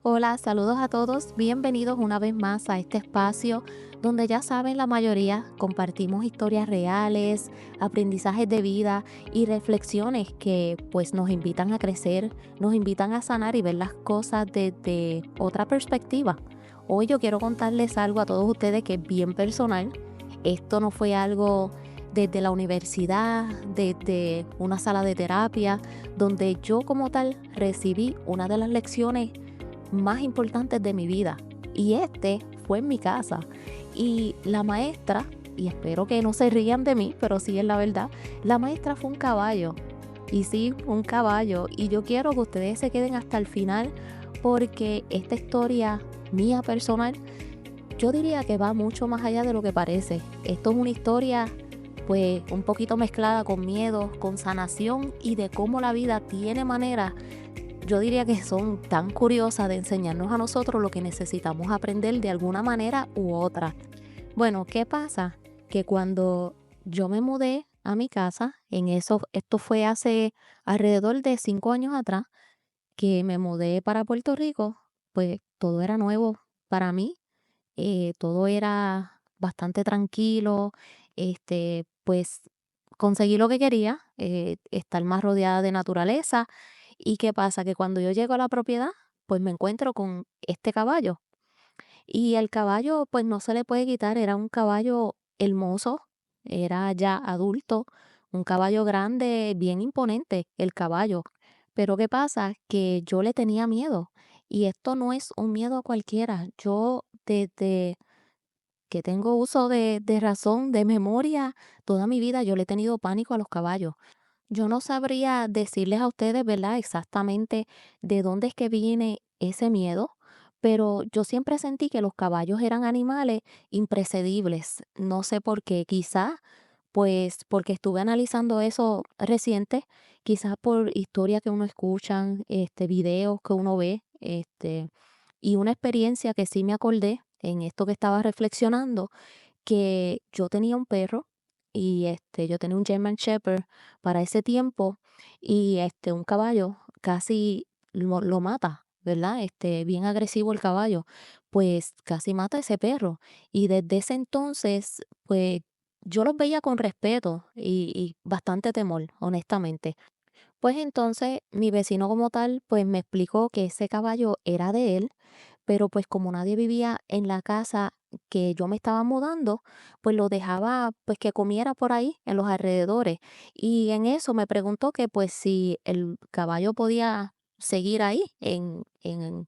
Hola, saludos a todos. Bienvenidos una vez más a este espacio donde ya saben la mayoría compartimos historias reales, aprendizajes de vida y reflexiones que pues nos invitan a crecer, nos invitan a sanar y ver las cosas desde otra perspectiva. Hoy yo quiero contarles algo a todos ustedes que es bien personal. Esto no fue algo desde la universidad, desde una sala de terapia, donde yo como tal recibí una de las lecciones más importantes de mi vida. Y este fue en mi casa. Y la maestra, y espero que no se rían de mí, pero sí es la verdad, la maestra fue un caballo. Y sí, un caballo. Y yo quiero que ustedes se queden hasta el final porque esta historia mía personal, yo diría que va mucho más allá de lo que parece. Esto es una historia pues un poquito mezclada con miedo, con sanación y de cómo la vida tiene maneras, yo diría que son tan curiosas de enseñarnos a nosotros lo que necesitamos aprender de alguna manera u otra. Bueno, ¿qué pasa? Que cuando yo me mudé a mi casa, esto fue hace alrededor de 5 años atrás, que me mudé para Puerto Rico, pues todo era nuevo para mí, todo era bastante tranquilo, pues conseguí lo que quería, estar más rodeada de naturaleza. ¿Y qué pasa? Que cuando yo llego a la propiedad, pues me encuentro con este caballo. Y el caballo, pues no se le puede quitar, era un caballo hermoso, era ya adulto, un caballo grande, bien imponente, el caballo. Pero ¿qué pasa? Que yo le tenía miedo. Y esto no es un miedo a cualquiera. Yo desde que tengo uso de razón, de memoria, toda mi vida yo le he tenido pánico a los caballos. Yo no sabría decirles a ustedes, ¿verdad? Exactamente de dónde es que viene ese miedo, pero yo siempre sentí que los caballos eran animales imprecedibles. No sé por qué, quizás pues porque estuve analizando eso reciente, quizás por historias que uno escucha, videos que uno ve, y una experiencia que sí me acordé en esto que estaba reflexionando, que yo tenía un perro y yo tenía un German Shepherd para ese tiempo y un caballo casi lo mata, ¿verdad? Bien agresivo el caballo, pues casi mata a ese perro. Y desde ese entonces, pues yo los veía con respeto y bastante temor, honestamente. Pues entonces mi vecino como tal, pues me explicó que ese caballo era de él, pero pues como nadie vivía en la casa que yo me estaba mudando, pues lo dejaba pues que comiera por ahí en los alrededores. Y en eso me preguntó que pues si el caballo podía seguir ahí en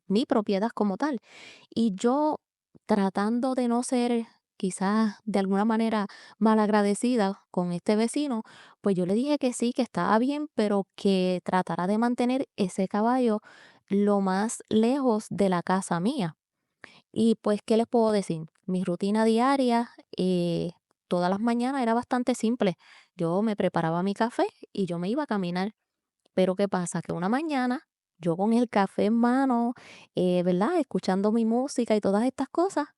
mi propiedad como tal. Y yo tratando de no ser quizás de alguna manera malagradecida con este vecino, pues yo le dije que sí, que estaba bien, pero que tratara de mantener ese caballo lo más lejos de la casa mía. Y pues, ¿qué les puedo decir? Mi rutina diaria, todas las mañanas era bastante simple. Yo me preparaba mi café y yo me iba a caminar. Pero ¿qué pasa? Que una mañana, yo con el café en mano, ¿verdad? Escuchando mi música y todas estas cosas,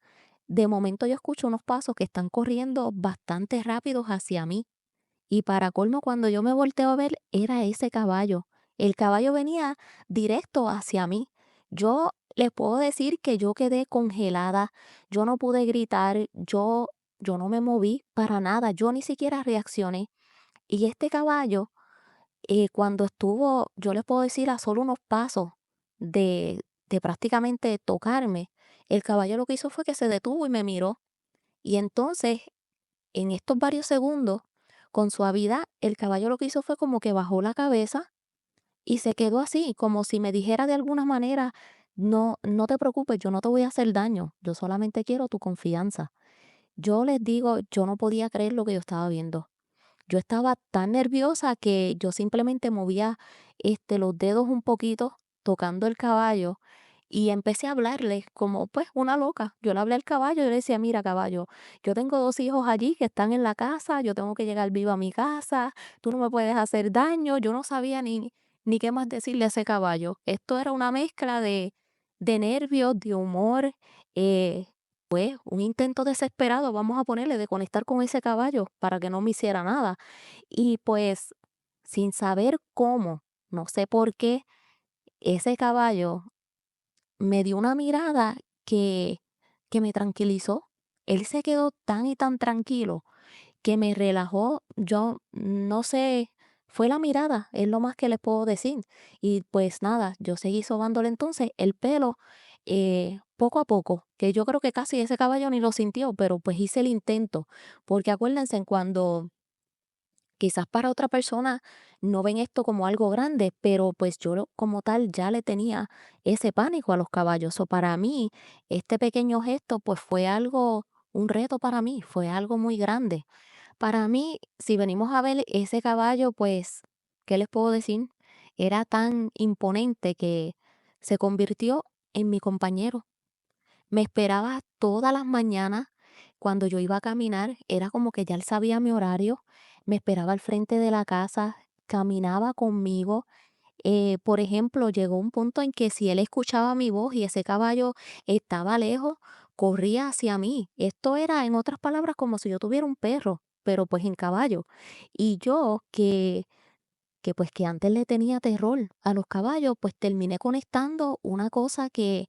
de momento yo escucho unos pasos que están corriendo bastante rápidos hacia mí. Y para colmo, cuando yo me volteo a ver, era ese caballo. El caballo venía directo hacia mí. Yo les puedo decir que yo quedé congelada, yo no pude gritar, yo no me moví para nada, yo ni siquiera reaccioné. Y este caballo, cuando estuvo, yo les puedo decir, a solo unos pasos de prácticamente tocarme, el caballo lo que hizo fue que se detuvo y me miró. Y entonces en estos varios segundos, con suavidad, el caballo lo que hizo fue como que bajó la cabeza y se quedó así, como si me dijera de alguna manera, no, no te preocupes, yo no te voy a hacer daño, yo solamente quiero tu confianza. Yo les digo, yo no podía creer lo que yo estaba viendo. Yo estaba tan nerviosa que yo simplemente movía los dedos un poquito tocando el caballo y empecé a hablarle como pues una loca. Yo le hablé al caballo, yo le decía, mira caballo, yo tengo 2 hijos allí que están en la casa, yo tengo que llegar viva a mi casa, tú no me puedes hacer daño. Yo no sabía ni qué más decirle a ese caballo. Esto era una mezcla de nervios, de humor, eh, pues un intento desesperado, vamos a ponerle, de conectar con ese caballo para que no me hiciera nada. Y pues sin saber cómo, no sé por qué, ese caballo me dio una mirada que, que me tranquilizó. Él se quedó tan y tan tranquilo que me relajó. Yo no sé, fue la mirada, es lo más que les puedo decir. Y pues nada, yo seguí sobándole entonces el pelo poco a poco, que yo creo que casi ese caballo ni lo sintió, pero pues hice el intento, porque acuérdense, cuando quizás para otra persona no ven esto como algo grande, pero pues como tal ya le tenía ese pánico a los caballos. O para mí, este pequeño gesto pues fue algo, un reto para mí, fue algo muy grande. Para mí, si venimos a ver ese caballo, pues, ¿qué les puedo decir? Era tan imponente que se convirtió en mi compañero. Me esperaba todas las mañanas cuando yo iba a caminar, era como que ya él sabía mi horario, me esperaba al frente de la casa, caminaba conmigo. Por ejemplo, llegó un punto en que si él escuchaba mi voz y ese caballo estaba lejos, corría hacia mí. Esto era, en otras palabras, como si yo tuviera un perro, pero pues en caballo. Y yo que pues que antes le tenía terror a los caballos, pues terminé conectando una cosa que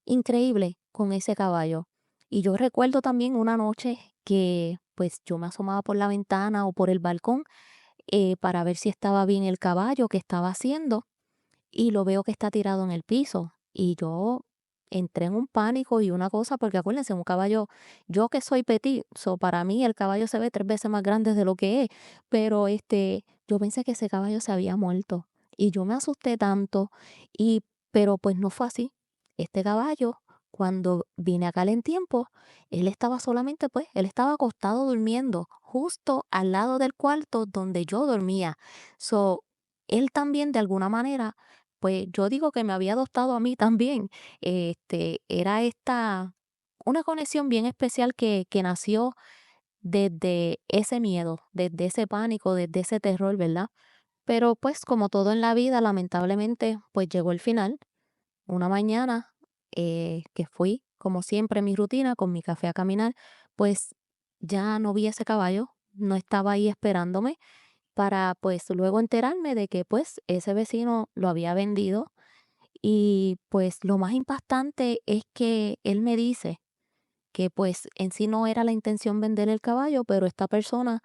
increíble con ese caballo. Y yo recuerdo también una noche que pues yo me asomaba por la ventana o por el balcón para ver si estaba bien el caballo que estaba haciendo y lo veo que está tirado en el piso. Y yo entré en un pánico y una cosa, porque acuérdense, un caballo, yo que soy petit, so para mí el caballo se ve 3 veces más grande de lo que es, pero yo pensé que ese caballo se había muerto y yo me asusté tanto y, pero pues no fue así. Este caballo, cuando vine acá en tiempo, él estaba solamente, pues, él estaba acostado durmiendo justo al lado del cuarto donde yo dormía. So, él también de alguna manera pues yo digo que me había adoptado a mí también. Era esta, una conexión bien especial que nació desde ese miedo, desde ese pánico, desde ese terror, ¿verdad? Pero pues como todo en la vida, lamentablemente, pues llegó el final. Una mañana que fui, como siempre, mi rutina con mi café a caminar, pues ya no vi ese caballo, no estaba ahí esperándome para pues luego enterarme de que pues ese vecino lo había vendido y pues lo más impactante es que él me dice que pues en sí no era la intención vender el caballo, pero esta persona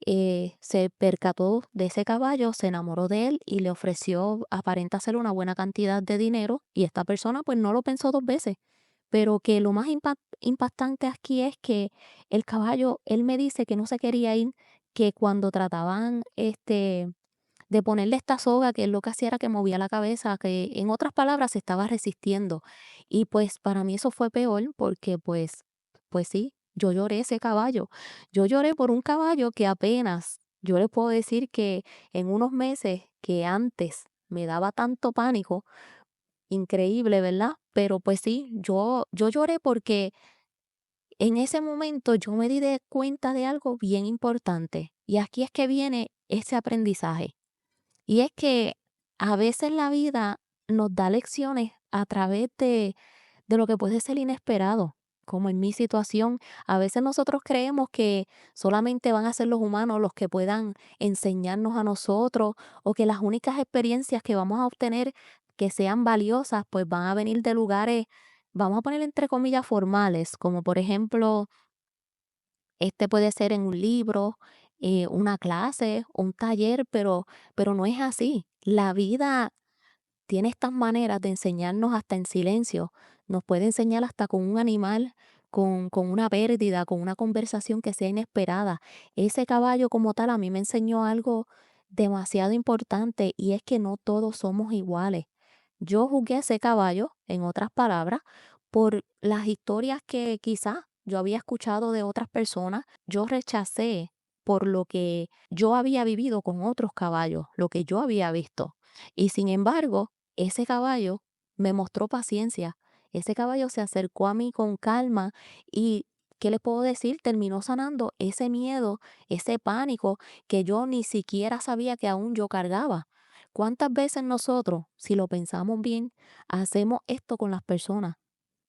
se percató de ese caballo, se enamoró de él y le ofreció, aparenta ser una buena cantidad de dinero y esta persona pues no lo pensó 2 veces. Pero que lo más impactante aquí es que el caballo, él me dice que no se quería ir, que cuando trataban de ponerle esta soga, que él lo que hacía era que movía la cabeza, que en otras palabras se estaba resistiendo. Y pues para mí eso fue peor porque pues sí, yo lloré ese caballo. Yo lloré por un caballo que apenas, yo le puedo decir que en unos meses que antes me daba tanto pánico, increíble, ¿verdad? Pero pues sí, yo lloré porque en ese momento yo me di de cuenta de algo bien importante. Y aquí es que viene ese aprendizaje. Y es que a veces la vida nos da lecciones a través de lo que puede ser inesperado, como en mi situación. A veces nosotros creemos que solamente van a ser los humanos los que puedan enseñarnos a nosotros o que las únicas experiencias que vamos a obtener que sean valiosas, pues van a venir de lugares, vamos a poner entre comillas, formales, como por ejemplo, este puede ser en un libro, una clase, un taller, pero no es así. La vida tiene estas maneras de enseñarnos hasta en silencio. Nos puede enseñar hasta con un animal, con una pérdida, con una conversación que sea inesperada. Ese caballo como tal a mí me enseñó algo demasiado importante y es que no todos somos iguales. Yo juzgué a ese caballo, en otras palabras, por las historias que quizás yo había escuchado de otras personas. Yo rechacé por lo que yo había vivido con otros caballos, lo que yo había visto. Y sin embargo, ese caballo me mostró paciencia. Ese caballo se acercó a mí con calma y, ¿qué le puedo decir? Terminó sanando ese miedo, ese pánico que yo ni siquiera sabía que aún yo cargaba. ¿Cuántas veces nosotros, si lo pensamos bien, hacemos esto con las personas?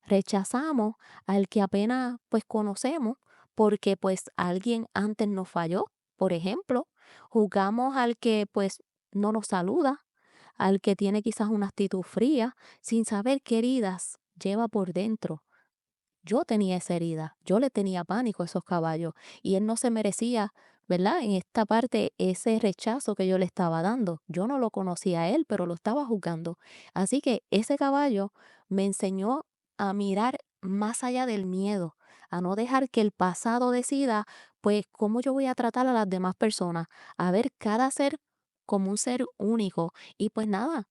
Rechazamos al que apenas pues conocemos porque pues alguien antes nos falló, por ejemplo, juzgamos al que pues no nos saluda, al que tiene quizás una actitud fría, sin saber qué heridas lleva por dentro. Yo tenía esa herida, yo le tenía pánico a esos caballos y él no se merecía, ¿verdad? En esta parte, ese rechazo que yo le estaba dando. Yo no lo conocía a él, pero lo estaba juzgando. Así que ese caballo me enseñó a mirar más allá del miedo, a no dejar que el pasado decida, pues, cómo yo voy a tratar a las demás personas, a ver cada ser como un ser único y pues nada,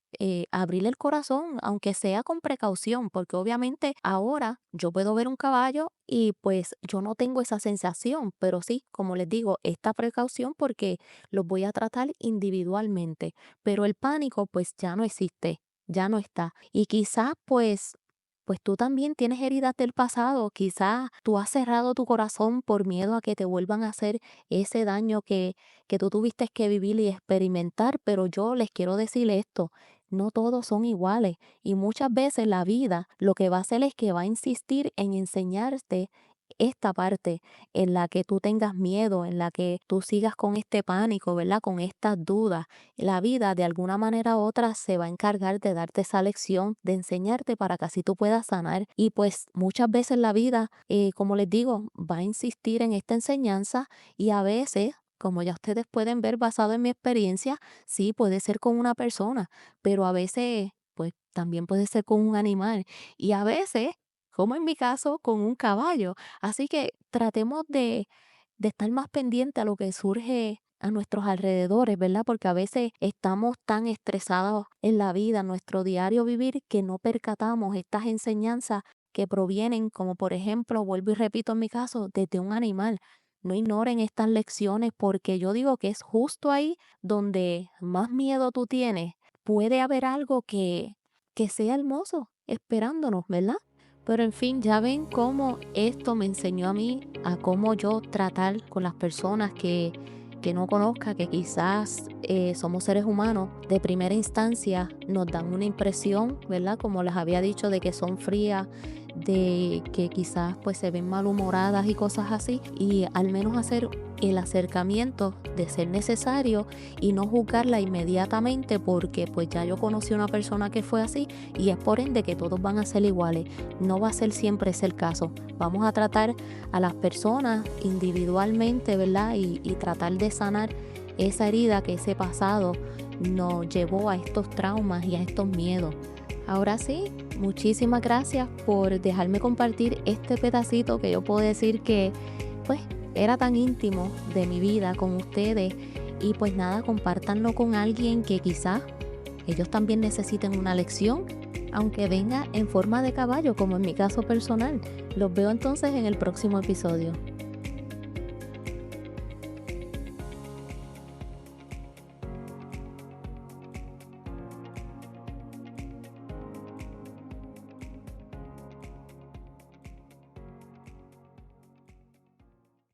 abrirle el corazón, aunque sea con precaución, porque obviamente ahora yo puedo ver un caballo y pues yo no tengo esa sensación, pero sí, como les digo, esta precaución porque los voy a tratar individualmente, pero el pánico pues ya no existe, ya no está. Y quizás pues tú también tienes heridas del pasado, quizás tú has cerrado tu corazón por miedo a que te vuelvan a hacer ese daño que tú tuviste que vivir y experimentar, pero yo les quiero decir esto, no todos son iguales y muchas veces la vida lo que va a hacer es que va a insistir en enseñarte esta parte en la que tú tengas miedo, en la que tú sigas con este pánico, ¿verdad? Con estas dudas. La vida de alguna manera u otra se va a encargar de darte esa lección, de enseñarte para que así tú puedas sanar. Y pues muchas veces la vida, como les digo, va a insistir en esta enseñanza y a veces, como ya ustedes pueden ver basado en mi experiencia, sí puede ser con una persona, pero a veces pues también puede ser con un animal y a veces, como en mi caso, con un caballo. Así que tratemos de estar más pendiente a lo que surge a nuestros alrededores, ¿verdad? Porque a veces estamos tan estresados en la vida, en nuestro diario vivir, que no percatamos estas enseñanzas que provienen, como por ejemplo, vuelvo y repito en mi caso, desde un animal. No ignoren estas lecciones porque yo digo que es justo ahí donde más miedo tú tienes. Puede haber algo que sea hermoso esperándonos, ¿verdad? Pero en fin, ya ven cómo esto me enseñó a mí a cómo yo tratar con las personas que no conozca, que quizás somos seres humanos. De primera instancia nos dan una impresión, ¿verdad? Como les había dicho, de que son frías, de que quizás pues se ven malhumoradas y cosas así. Y al menos hacer el acercamiento de ser necesario y no juzgarla inmediatamente porque pues ya yo conocí a una persona que fue así y es por ende que todos van a ser iguales. No va a ser siempre ese el caso. Vamos a tratar a las personas individualmente, ¿verdad? Y tratar de sanar esa herida que ese pasado nos llevó a estos traumas y a estos miedos. Ahora sí, muchísimas gracias por dejarme compartir este pedacito que yo puedo decir que pues era tan íntimo de mi vida con ustedes y pues nada, compártanlo con alguien que quizás ellos también necesiten una lección, aunque venga en forma de caballo, como en mi caso personal. Los veo entonces en el próximo episodio.